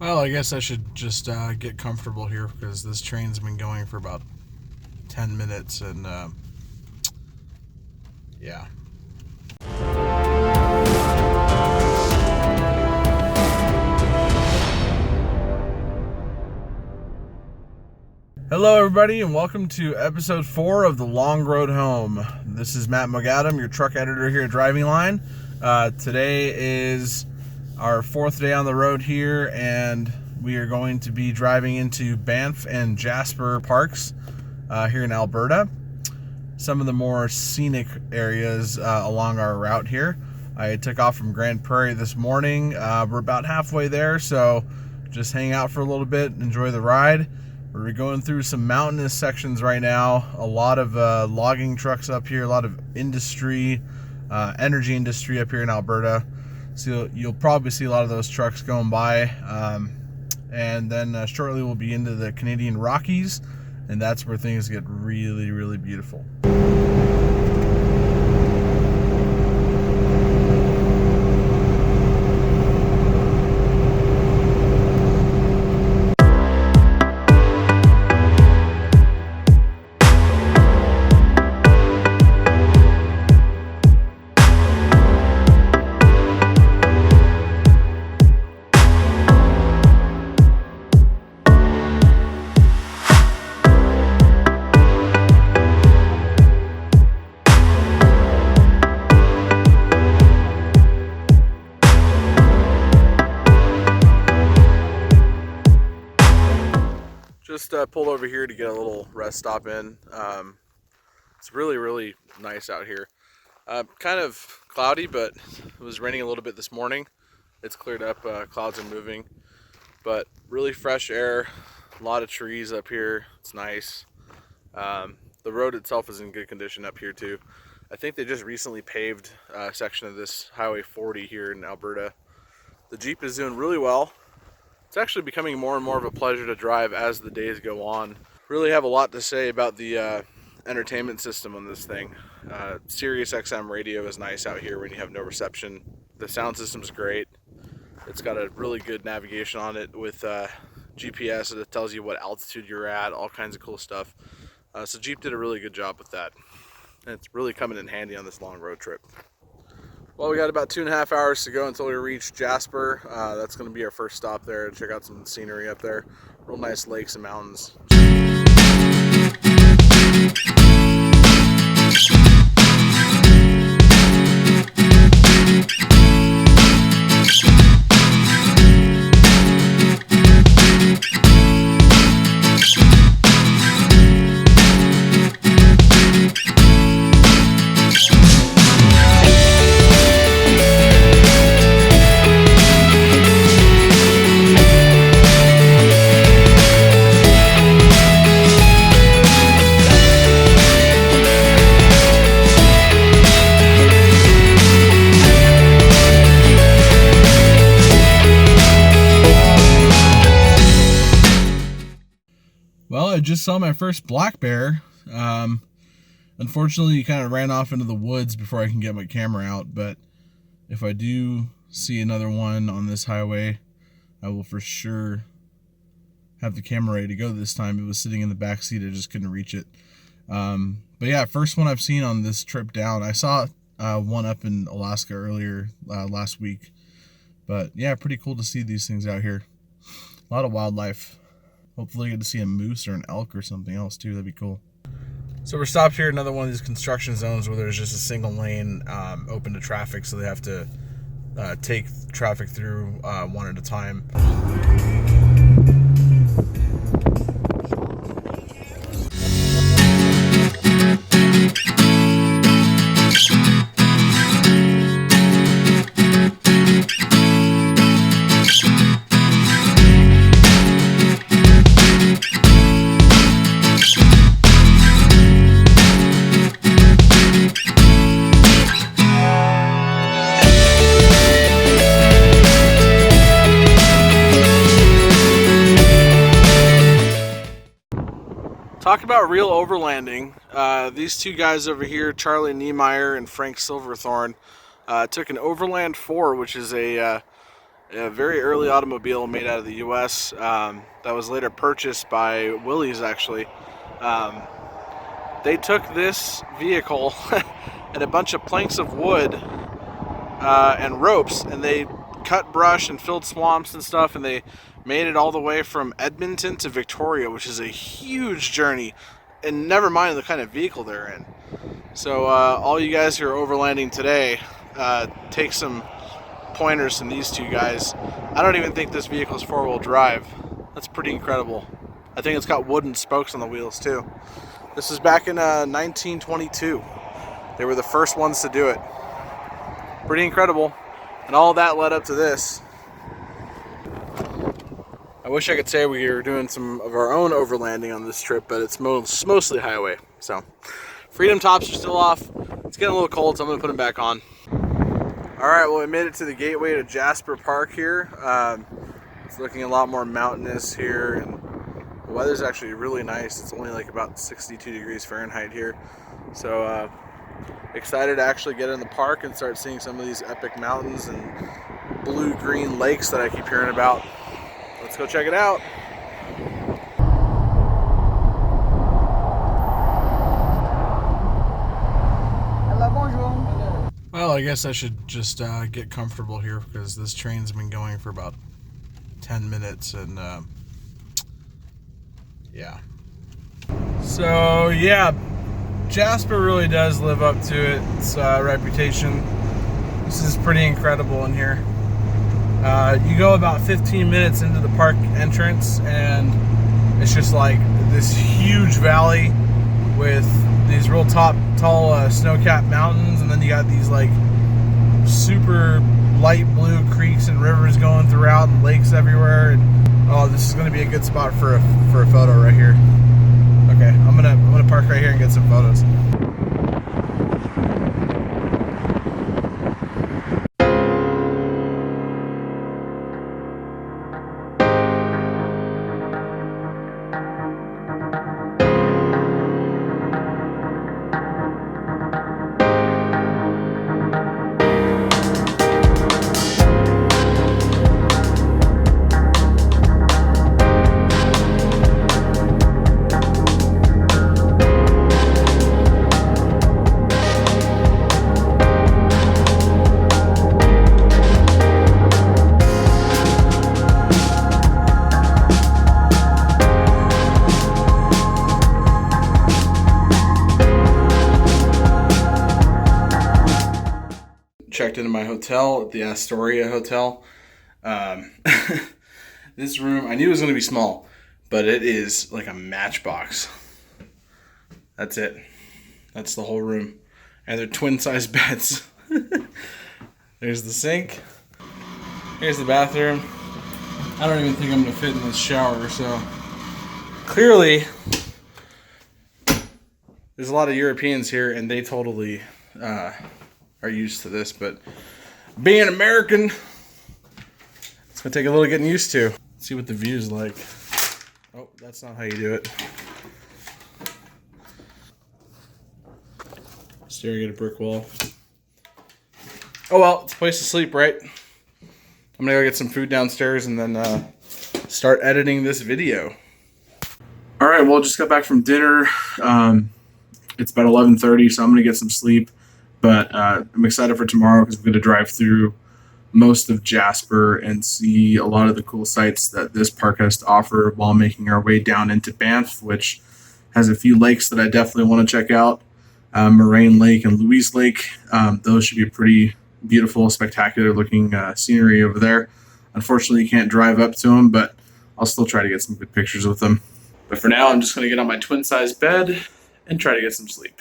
Well, I guess I should just get comfortable here because this train's been going for about 10 minutes and yeah. Hello everybody and welcome to episode 4 of The Long Road Home. This is Matt McAdam, your truck editor here at Driving Line. Today is our 4th day on the road here, and we are going to be driving into Banf and Jasper parks here in Alberta. Some of the more scenic areas along our route here. I took off from Grand Prairie this morning. We're about halfway there, so just hang out for a little bit, enjoy the ride. We're going through some mountainous sections right now. A lot of logging trucks up here, a lot of industry, energy industry up here in Alberta. So you'll probably see a lot of those trucks going by. And then shortly we'll be into the Canadian Rockies, and that's where things get really, really beautiful. Just pulled over here to get a little rest stop in. It's really, really nice out here. Kind of cloudy, but it was raining a little bit this morning. It's cleared up, clouds are moving, but really fresh air, a lot of trees up here. It's nice. The road itself is in good condition up here too. I think they just recently paved a section of this Highway 40 here in Alberta. The Jeep is doing really well. It's actually becoming more and more of a pleasure to drive as the days go on. Really have a lot to say about the entertainment system on this thing. Sirius XM radio is nice out here when you have no reception. The sound system's great. It's got a really good navigation on it with GPS that tells you what altitude you're at, all kinds of cool stuff. So Jeep did a really good job with that. And it's really coming in handy on this long road trip. Well, we got about 2.5 hours to go until we reach Jasper. That's going to be our first stop there to check out some scenery up there. Real nice lakes and mountains. Well, I just saw my first black bear. Unfortunately, he kind of ran off into the woods before I can get my camera out, but if I do see another one on this highway, I will for sure have the camera ready to go this time. It was sitting in the back seat, I just couldn't reach it. But yeah, first one I've seen on this trip down. I saw one up in Alaska earlier last week, but yeah, pretty cool to see these things out here. A lot of wildlife. Hopefully get to see a moose or an elk or something else too. That'd be cool. So we're stopped here at another one of these construction zones where there's just a single lane open to traffic, so they have to take traffic through one at a time. Talk about real overlanding. These two guys over here, Charlie Niemeyer and Frank Silverthorne, took an Overland 4, which is a a very early automobile made out of the U.S. That was later purchased by Willys, actually. Um, they took this vehicle and a bunch of planks of wood and ropes, and they cut brush and filled swamps and stuff, and they made it all the way from Edmonton to Victoria, which is a huge journey, and never mind the kind of vehicle they're in. So all you guys who are overlanding today, take some pointers from these two guys. I don't even think this vehicle is four-wheel drive. That's pretty incredible. I think it's got wooden spokes on the wheels too. This is back in 1922. They were the first ones to do it. Pretty incredible. And all that led up to this. I wish I could say we were doing some of our own overlanding on this trip, but it's mostly highway. So, freedom tops are still off. It's getting a little cold, so I'm gonna put them back on. All right, well, we made it to the gateway to Jasper Park here. It's looking a lot more mountainous here, and the weather's actually really nice. It's only like about 62 degrees Fahrenheit here. So, excited to actually get in the park and start seeing some of these epic mountains and blue-green lakes that I keep hearing about. Let's go check it out. Well, I guess I should just get comfortable here because this train's been going for about 10 minutes and yeah. So yeah, Jasper really does live up to its reputation. This is pretty incredible in here. You go about 15 minutes into the park entrance and it's just like this huge valley with these real tall snow-capped mountains, and then you got these like super light blue creeks and rivers going throughout and lakes everywhere. And oh, this is gonna be a good spot for a photo right here. Okay, I'm gonna park right here and get some photos. Checked into my hotel at the Astoria Hotel. This room, I knew it was going to be small, but it is like a matchbox. That's it. That's the whole room. And they're twin-size beds. There's the sink. Here's the bathroom. I don't even think I'm going to fit in this shower, so clearly there's a lot of Europeans here and they totally are used to this, but being American, it's gonna take a little getting used to. Let's see what the view's like. Oh, that's not how you do it. Staring at a brick wall. Oh well, it's a place to sleep, right? I'm gonna go get some food downstairs and then start editing this video. All right, well, just got back from dinner. It's about 11:30, so I'm gonna get some sleep. But I'm excited for tomorrow because I'm going to drive through most of Jasper and see a lot of the cool sights that this park has to offer while making our way down into Banf, which has a few lakes that I definitely want to check out. Moraine Lake and Louise Lake. Those should be pretty beautiful, spectacular looking scenery over there. Unfortunately, you can't drive up to them, but I'll still try to get some good pictures with them. But for now, I'm just going to get on my twin-size bed and try to get some sleep.